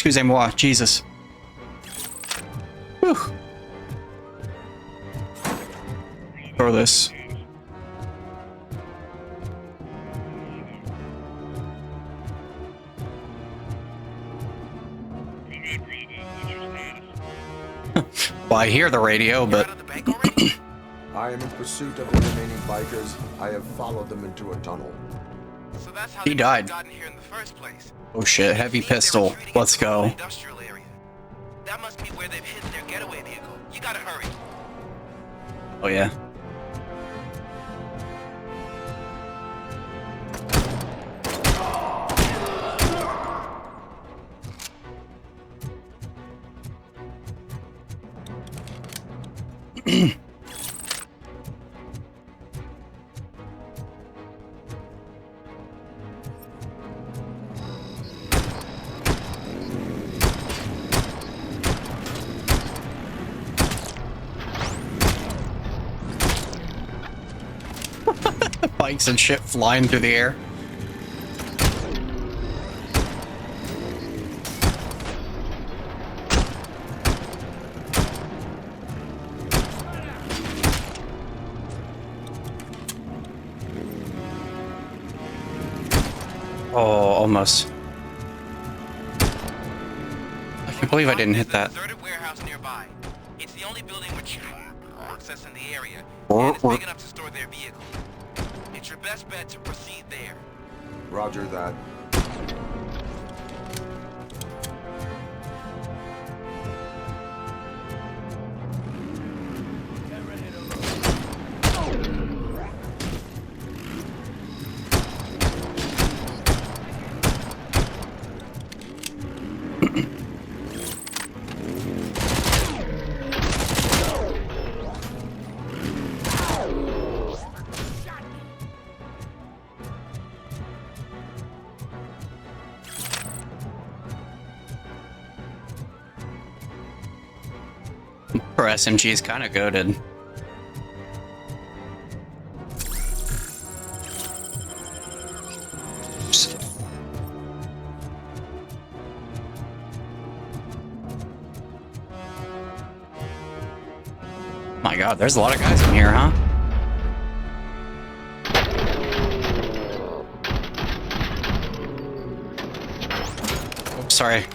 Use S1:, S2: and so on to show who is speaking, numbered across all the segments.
S1: Excusez-moi. Jesus. Whew. Throw this. Well, I hear the radio, but...
S2: I am in pursuit of the remaining bikers. I have followed them into a tunnel.
S3: So that's how
S1: He
S3: they
S1: died.
S3: gotten here in the first place.
S1: Oh shit, heavy pistol. Let's go.
S3: Industrial area. That must be where they've hidden their getaway vehicle. You gotta hurry.
S1: Oh yeah. Bikes and shit flying through the air. Oh, almost. I can't believe I didn't hit that.
S3: Deserted warehouse nearby. It's the only building which access in the area, and it's big enough to store their vehicle. It's your best bet to proceed there.
S2: Roger that.
S1: Her SMG is kind of goated. My god, there's a lot of guys in here, huh? Oops, sorry.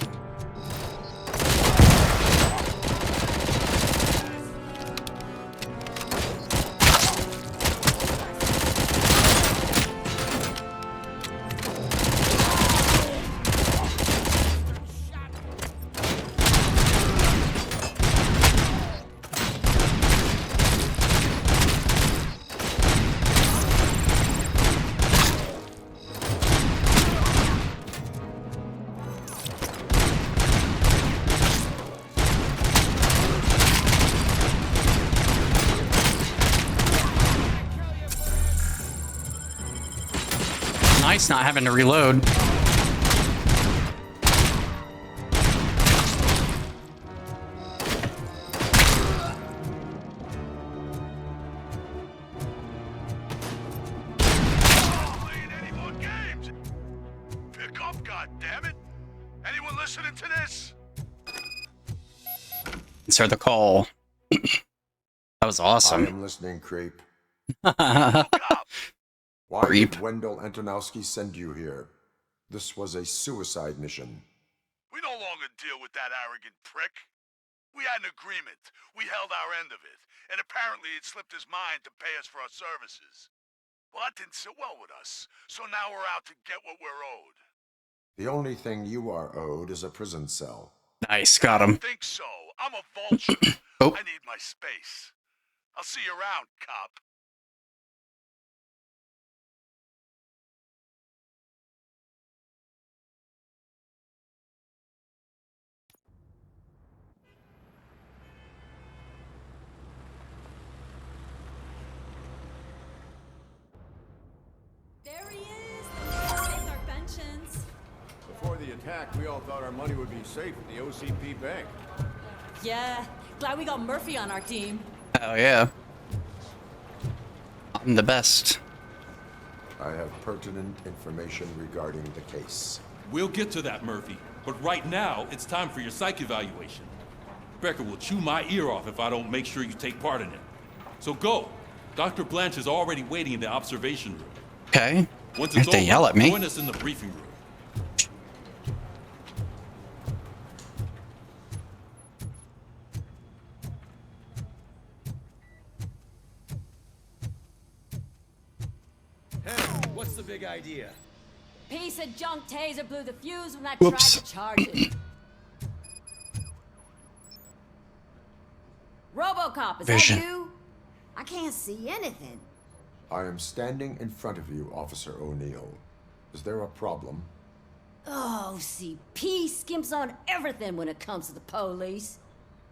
S1: Nice not having to reload.
S4: Any more games? Pick up, goddammit! Anyone listening to this?
S1: Insert the call. That was
S2: I
S1: awesome.
S2: am listening, creep.
S4: Robocop.
S2: Why
S1: Creep.
S2: did Wendell Antonowski send you here? This was a suicide mission.
S4: We no longer deal with that arrogant prick. We had an agreement. We held our end of it. And apparently it slipped his mind to pay us for our services. Well, that didn't sit well with us. So now we're out to get what we're owed.
S2: The only thing you are owed is a prison cell.
S1: Nice, got
S4: I
S1: him.
S4: don't think so. I'm a vulture.
S1: Oh.
S4: I need my space. I'll see you around, cop.
S5: There he is! The saved our pensions.
S6: Before the attack, we all thought our money would be safe at the OCP bank.
S5: Yeah, glad we got Murphy on our team.
S1: Oh yeah. I'm the best.
S2: I have pertinent information regarding the case.
S7: We'll get to that, Murphy. But right now, it's time for your psych evaluation. Becker will chew my ear off if I don't make sure you take part in it. So go. Dr. Blanche is already waiting in the observation room.
S1: Okay.
S7: Once
S1: If
S7: it's
S1: they
S7: over,
S1: yell at me.
S7: join us in the briefing room.
S8: Hey, what's the big idea?
S5: Piece of junk taser blew the fuse when I
S1: Whoops.
S5: tried to charge it. Robocop, is
S1: Vision.
S5: that you? I can't see anything.
S2: I am standing in front of you, Officer O'Neill. Is there a problem?
S5: Oh, CP skimps on everything when it comes to the police.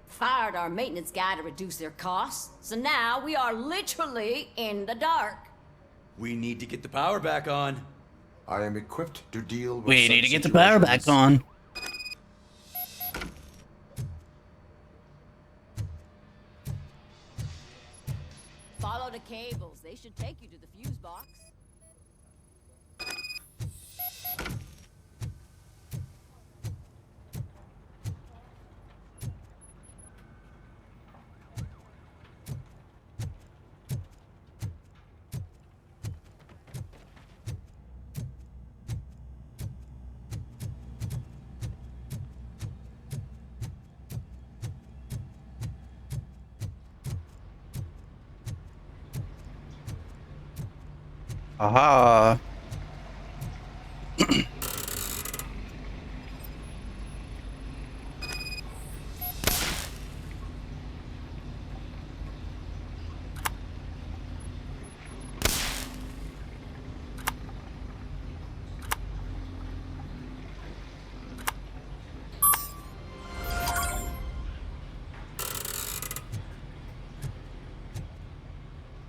S5: Fired our maintenance guy to reduce their costs, so now we are literally in the dark.
S8: We need to get the power back on.
S2: I am equipped to deal with
S1: We
S2: such
S1: need to get the power back
S2: situations.
S1: on.
S5: Follow the cables. They should take you to the fuse box.
S1: Aha.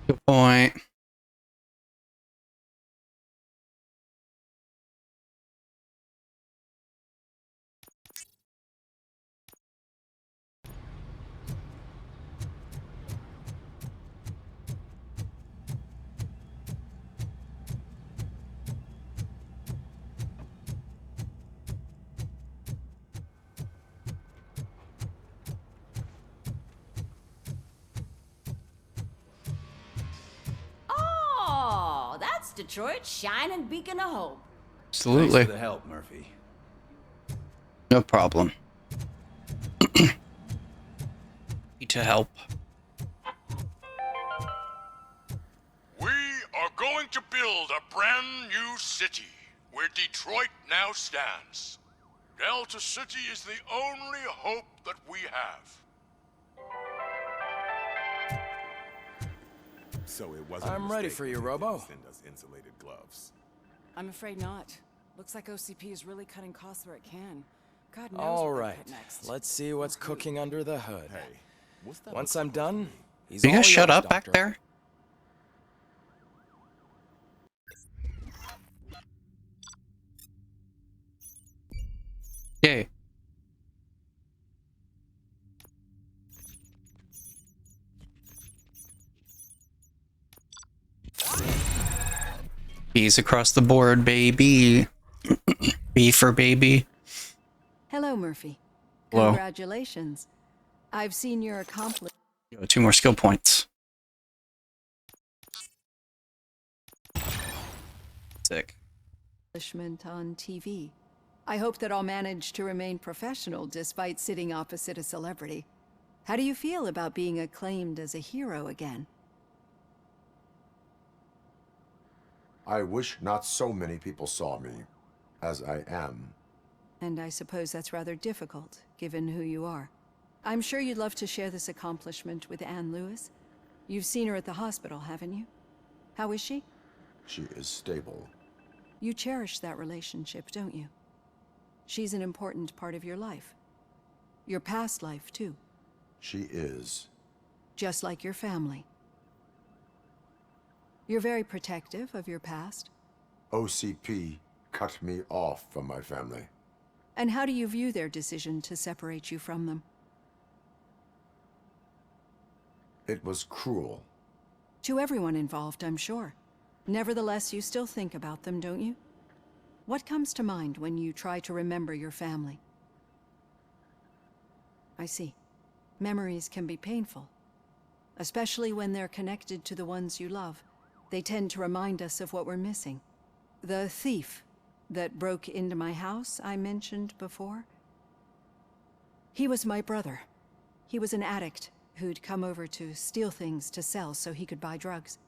S1: Good point.
S5: Oh, that's Detroit's shining beacon of hope.
S1: Absolutely.
S8: Thanks for the help, Murphy.
S1: No problem. Need to help.
S4: We are going to build a brand new city where Detroit now stands. Delta City is the only hope that we have.
S6: So it wasn't.
S9: I'm ready for you, Robo.
S6: Send us insulated gloves.
S10: I'm afraid not. Looks like OCP is really cutting costs where it can. God knows
S9: All
S10: what they'll
S9: right,
S10: cut next.
S9: let's see what's cooking under the hood.
S6: Hey, what's that?
S9: Once I'm done, he's
S1: You
S9: all
S1: guys shut
S9: yours,
S1: up back
S9: Doctor.
S1: there? Yay. B's across the board, baby. B for baby.
S10: Hello, Murphy.
S1: Hello.
S10: Congratulations. I've seen your accomplishment.
S1: Yo, 2 more skill points. Sick.
S10: On TV. I hope that I'll manage to remain professional despite sitting opposite a celebrity. How do you feel about being acclaimed as a hero again?
S2: I wish not so many people saw me as I am.
S10: And I suppose that's rather difficult, given who you are. I'm sure you'd love to share this accomplishment with Anne Lewis. You've seen her at the hospital, haven't you? How is she?
S2: She is stable.
S10: You cherish that relationship, don't you? She's an important part of your life. Your past life, too.
S2: She is.
S10: Just like your family. You're very protective of your past.
S2: OCP cut me off from my family.
S10: And how do you view their decision to separate you from them?
S2: It was cruel.
S10: To everyone involved, I'm sure. Nevertheless, you still think about them, don't you? What comes to mind when you try to remember your family? I see. Memories can be painful, especially when they're connected to the ones you love. They tend to remind us of what we're missing. The thief that broke into my house I mentioned before, he was my brother. He was an addict who'd come over to steal things to sell so he could buy drugs.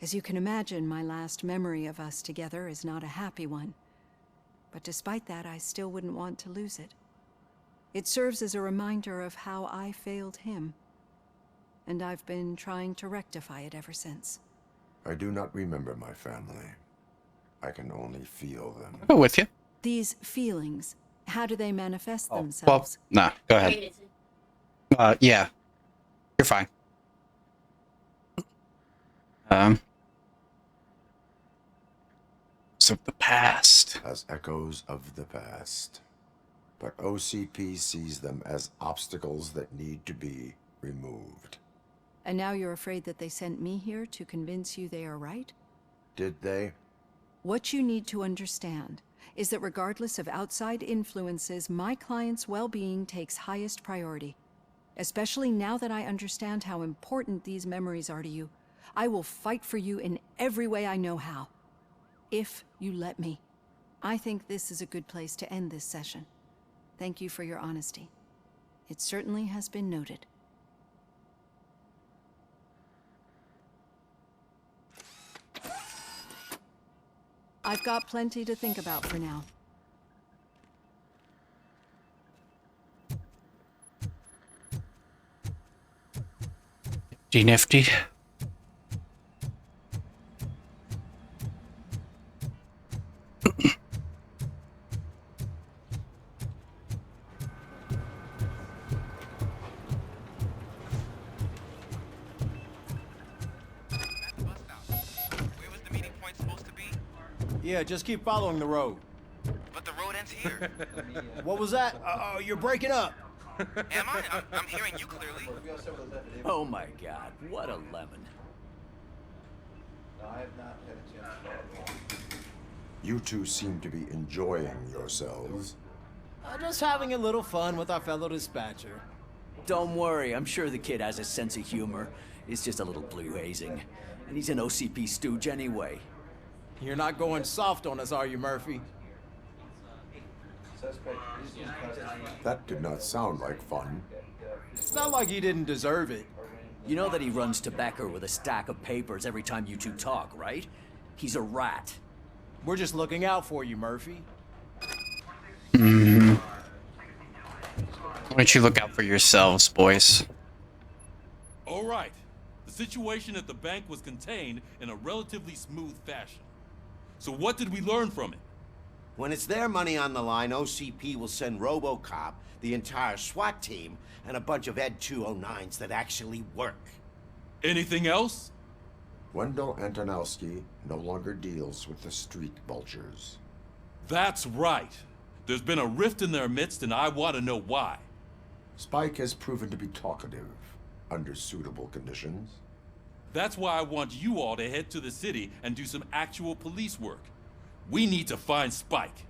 S10: As you can imagine, my last memory of us together is not a happy one. But despite that, I still wouldn't want to lose it. It serves as a reminder of how I failed him. And I've been trying to rectify it ever since.
S2: I do not remember my family. I can only feel them.
S1: I'll go with you.
S10: These feelings, how do they manifest
S1: Well,
S10: themselves?
S1: nah, go ahead. Yeah. You're fine. So the past.
S2: As echoes of the past. But OCP sees them as obstacles that need to be removed.
S10: And now you're afraid that they sent me here to convince you they are right?
S2: Did they?
S10: What you need to understand is that regardless of outside influences, my client's well-being takes highest priority. Especially now that I understand how important these memories are to you. I will fight for you in every way I know how. If you let me. I think this is a good place to end this session. Thank you for your honesty. It certainly has been noted. I've got plenty to think about for now.
S1: Nifty.
S6: Yeah, just keep following the road.
S3: But the road ends here.
S6: What was that? You're breaking up.
S3: Am I? I'm hearing you clearly.
S8: Oh my god, what a lemon.
S2: You two seem to be enjoying yourselves.
S6: Just having a little fun with our fellow dispatcher.
S8: Don't worry, I'm sure the kid has a sense of humor. It's just a little blue hazing. And he's an OCP stooge anyway.
S6: You're not going soft on us, are you, Murphy?
S2: That did not sound like fun.
S6: It's not like he didn't deserve it.
S8: You know that he runs to Becker with a stack of papers every time you two talk, right? He's a rat.
S6: We're just looking out for you, Murphy.
S1: Why don't you look out for yourselves, boys?
S7: All right. The situation at the bank was contained in a relatively smooth fashion. So what did we learn from it?
S11: When it's their money on the line, OCP will send Robocop, the entire SWAT team, and a bunch of Ed 209s that actually work.
S7: Anything else?
S2: Wendell Antonowski no longer deals with the street vultures.
S7: That's right. There's been a rift in their midst, and I want to know why.
S2: Spike has proven to be talkative under suitable conditions.
S7: That's why I want you all to head to the city and do some actual police work. We need to find Spike.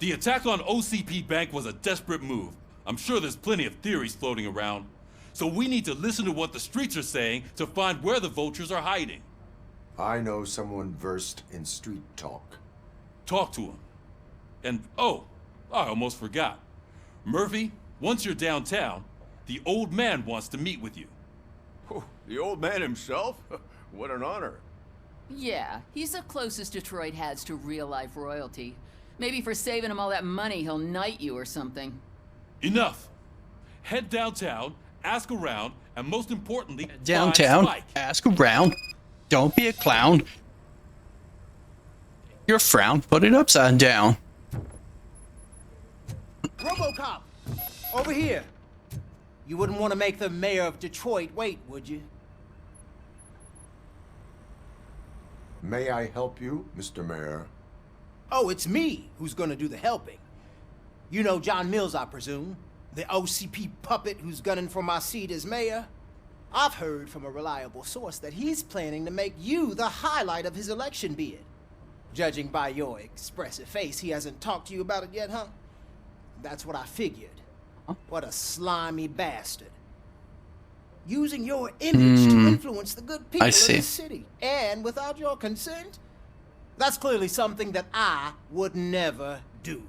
S7: The attack on OCP Bank was a desperate move. I'm sure there's plenty of theories floating around. So we need to listen to what the streets are saying to find where the vultures are hiding.
S2: I know someone versed in street talk.
S7: Talk to him. And, oh, I almost forgot. Murphy, once you're downtown, the old man wants to meet with you.
S6: Oh, the old man himself? What an honor.
S12: Yeah, he's the closest Detroit has to real-life royalty. Maybe for saving him all that money, he'll knight you or something.
S7: Enough. Head downtown, ask around, and most importantly,
S1: Downtown,
S7: find Spike.
S1: ask around. Don't be a clown. Your frown, put it upside down.
S13: Robocop! Over here! You wouldn't want to make the mayor of Detroit wait, would you?
S2: May I help you, Mr. Mayor?
S13: Oh, it's me who's gonna do the helping. You know John Mills, I presume? The OCP puppet who's gunning for my seat as mayor? I've heard from a reliable source that he's planning to make you the highlight of his election bid. Judging by your expressive face, he hasn't talked to you about it yet, huh? That's what I figured. What a slimy bastard. Using your image to influence the good people of the city. And without your consent? That's clearly something that I would never do.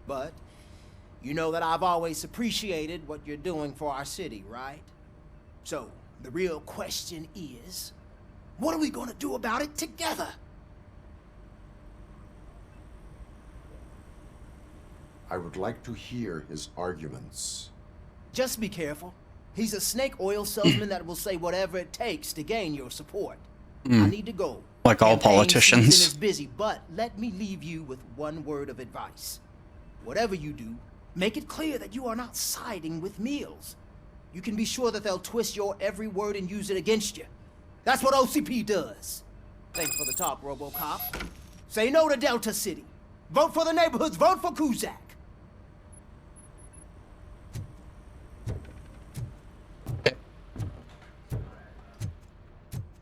S13: But you know that I've always appreciated what you're doing for our city, right? So, the real question is, what are we gonna do about it together?
S2: I would like to hear his arguments.
S13: Just be careful. He's a snake oil salesman that will say whatever it takes to gain your support. I need to go.
S1: Like all
S13: Campaign
S1: politicians.
S13: season is busy, but let me leave you with one word of advice. Whatever you do, make it clear that you are not siding with Mills. You can be sure that they'll twist your every word and use it against you. That's what OCP does. Thanks for the talk, Robocop. Say no to Delta City. Vote for the neighborhoods. Vote for Kuzak.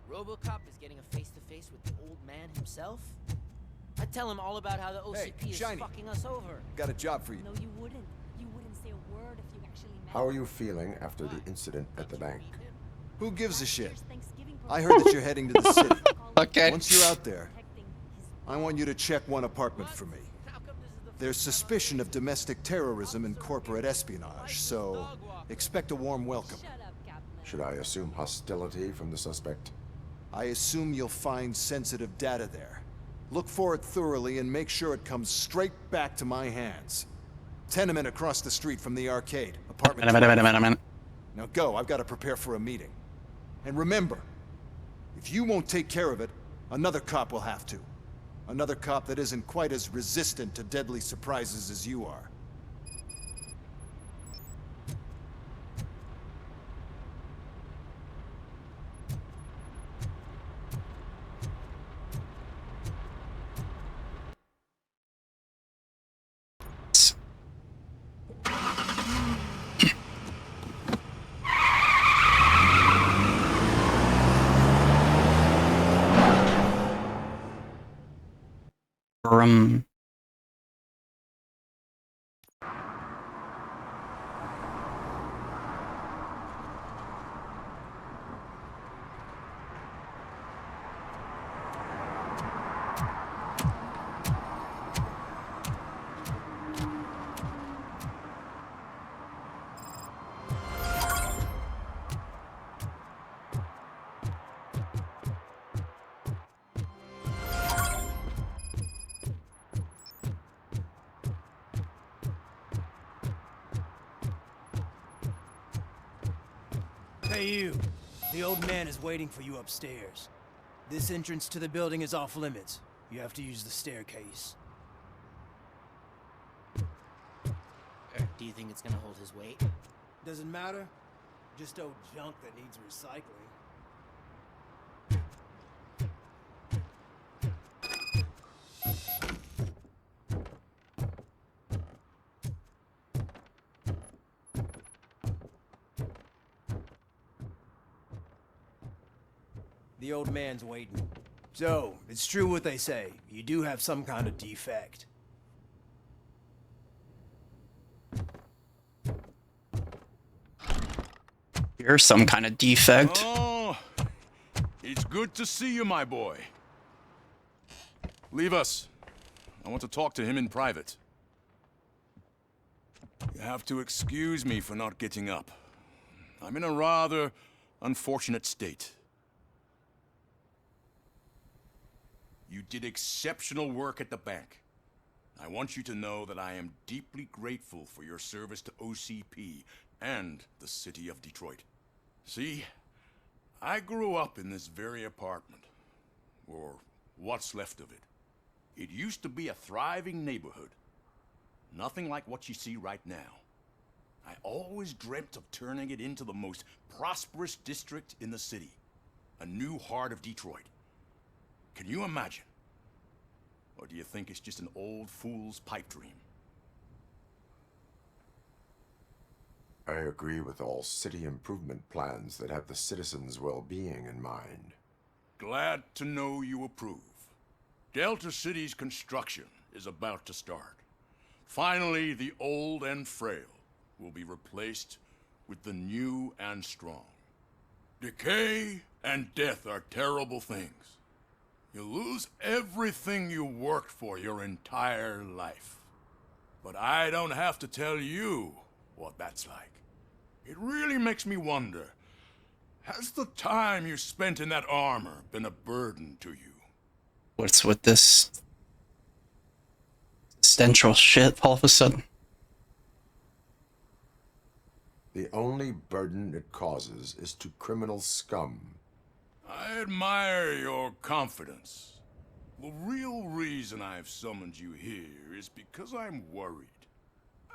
S14: Robocop is getting a face-to-face with the old man himself? I'd tell him all about how the OCP is fucking us over.
S6: Got a job for you.
S15: No, you wouldn't. You wouldn't say a word if you actually met.
S2: How are you feeling after the incident at the bank?
S6: Who gives a shit? I heard that you're heading to the city.
S1: Okay.
S6: Once you're out there, I want you to check one apartment for me. There's suspicion of domestic terrorism and corporate espionage, so expect a warm welcome.
S2: Should I assume hostility from the suspect?
S6: I assume you'll find sensitive data there. Look for it thoroughly and make sure it comes straight back to my hands. Tenement across the street from the arcade. Apartment 12. Now go, I've got to prepare for a meeting. And remember, if you won't take care of it, another cop will have to. Another cop that isn't quite as resistant to deadly surprises as you are.
S13: Hey you, the old man is waiting for you upstairs. This entrance to the building is off limits. You have to use the staircase.
S14: Do you think it's gonna hold his weight?
S13: Doesn't matter. Just old junk that needs recycling. The old man's waiting. So, it's true what they say. You do have some kind of defect.
S1: You're some kind of defect.
S16: Oh, it's good to see you, my boy. Leave us. I want to talk to him in private. You have to excuse me for not getting up. I'm in a rather unfortunate state. You did exceptional work at the bank. I want you to know that I am deeply grateful for your service to OCP and the city of Detroit. See, I grew up in this very apartment, or what's left of it. It used to be a thriving neighborhood. Nothing like what you see right now. I always dreamt of turning it into the most prosperous district in the city. A new heart of Detroit. Can you imagine? Or do you think it's just an old fool's pipe dream?
S2: I agree with all city improvement plans that have the citizens' well-being in mind.
S16: Glad to know you approve. Delta City's construction is about to start. Finally, the old and frail will be replaced with the new and strong. Decay and death are terrible things. You lose everything you worked for your entire life. But I don't have to tell you what that's like. It really makes me wonder, has the time you spent in that armor been a burden to you?
S1: What's with this existential shit all of a sudden?
S2: The only burden it causes is to criminal scum.
S16: I admire your confidence. The real reason I've summoned you here is because I'm worried.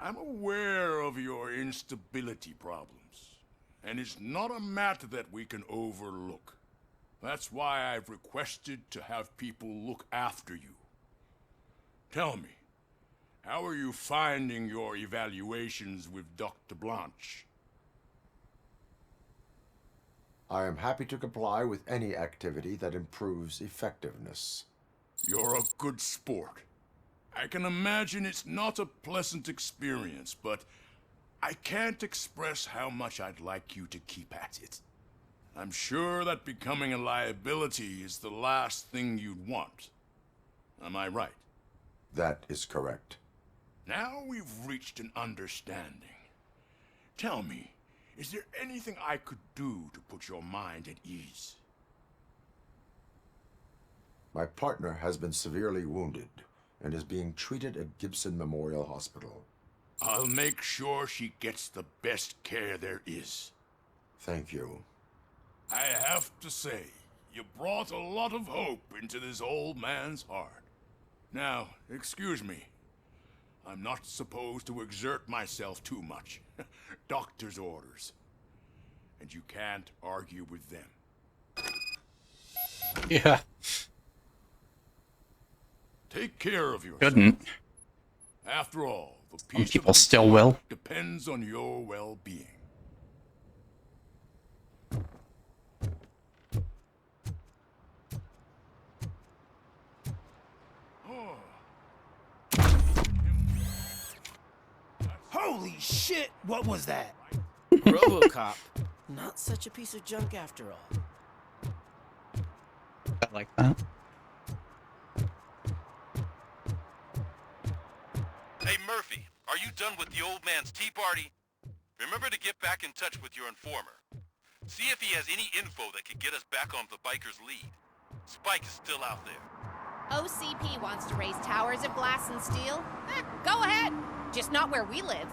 S16: I'm aware of your instability problems, and it's not a matter that we can overlook. That's why I've requested to have people look after you. Tell me, how are you finding your evaluations with Dr. Blanche?
S2: I am happy to comply with any activity that improves effectiveness.
S16: You're a good sport. I can imagine it's not a pleasant experience, but I can't express how much I'd like you to keep at it. I'm sure that becoming a liability is the last thing you'd want. Am I right?
S2: That is correct.
S16: Now we've reached an understanding. Tell me, is there anything I could do to put your mind at ease?
S2: My partner has been severely wounded and is being treated at Gibson Memorial Hospital.
S16: I'll make sure she gets the best care there is.
S2: Thank you.
S16: I have to say, you brought a lot of hope into this old man's heart. Now, excuse me. I'm not supposed to exert myself too much. Doctor's orders. And you can't argue with them.
S1: Yeah.
S16: Take care of yourself.
S1: Couldn't.
S16: After all, the
S1: Some
S16: peace
S1: people
S16: of
S1: still will.
S16: depends on your well-being.
S13: Holy shit! What was that?
S14: Robocop. Not such a piece of junk after all.
S1: I like that.
S3: Hey, Murphy, are you done with the old man's tea party? Remember to get back in touch with your informer. See if he has any info that could get us back on the biker's lead. Spike is still out there.
S17: OCP wants to raise towers of glass and steel? Go ahead. Just not where we live.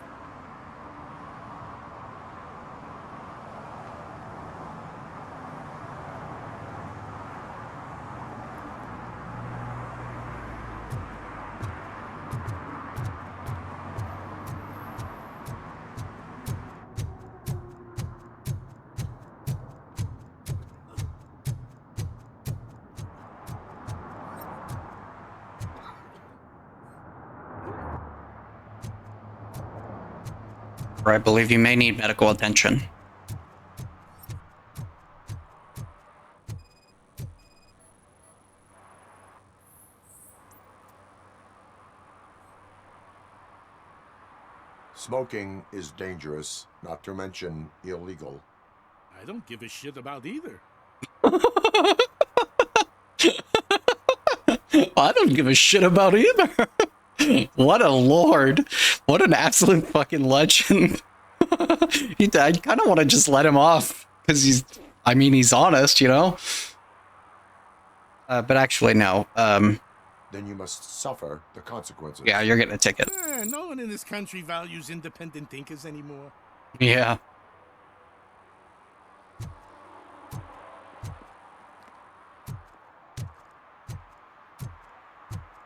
S1: I believe you may need medical attention.
S2: Smoking is dangerous, not to mention illegal.
S18: I don't give a shit about either.
S1: I don't give a shit about either. What a lord. What an absolute fucking legend. I kind of want to just let him off because he's honest, you know? But actually, no.
S2: Then you must suffer the consequences.
S1: Yeah, you're getting a ticket.
S18: No one in this country values independent thinkers anymore.
S1: Yeah.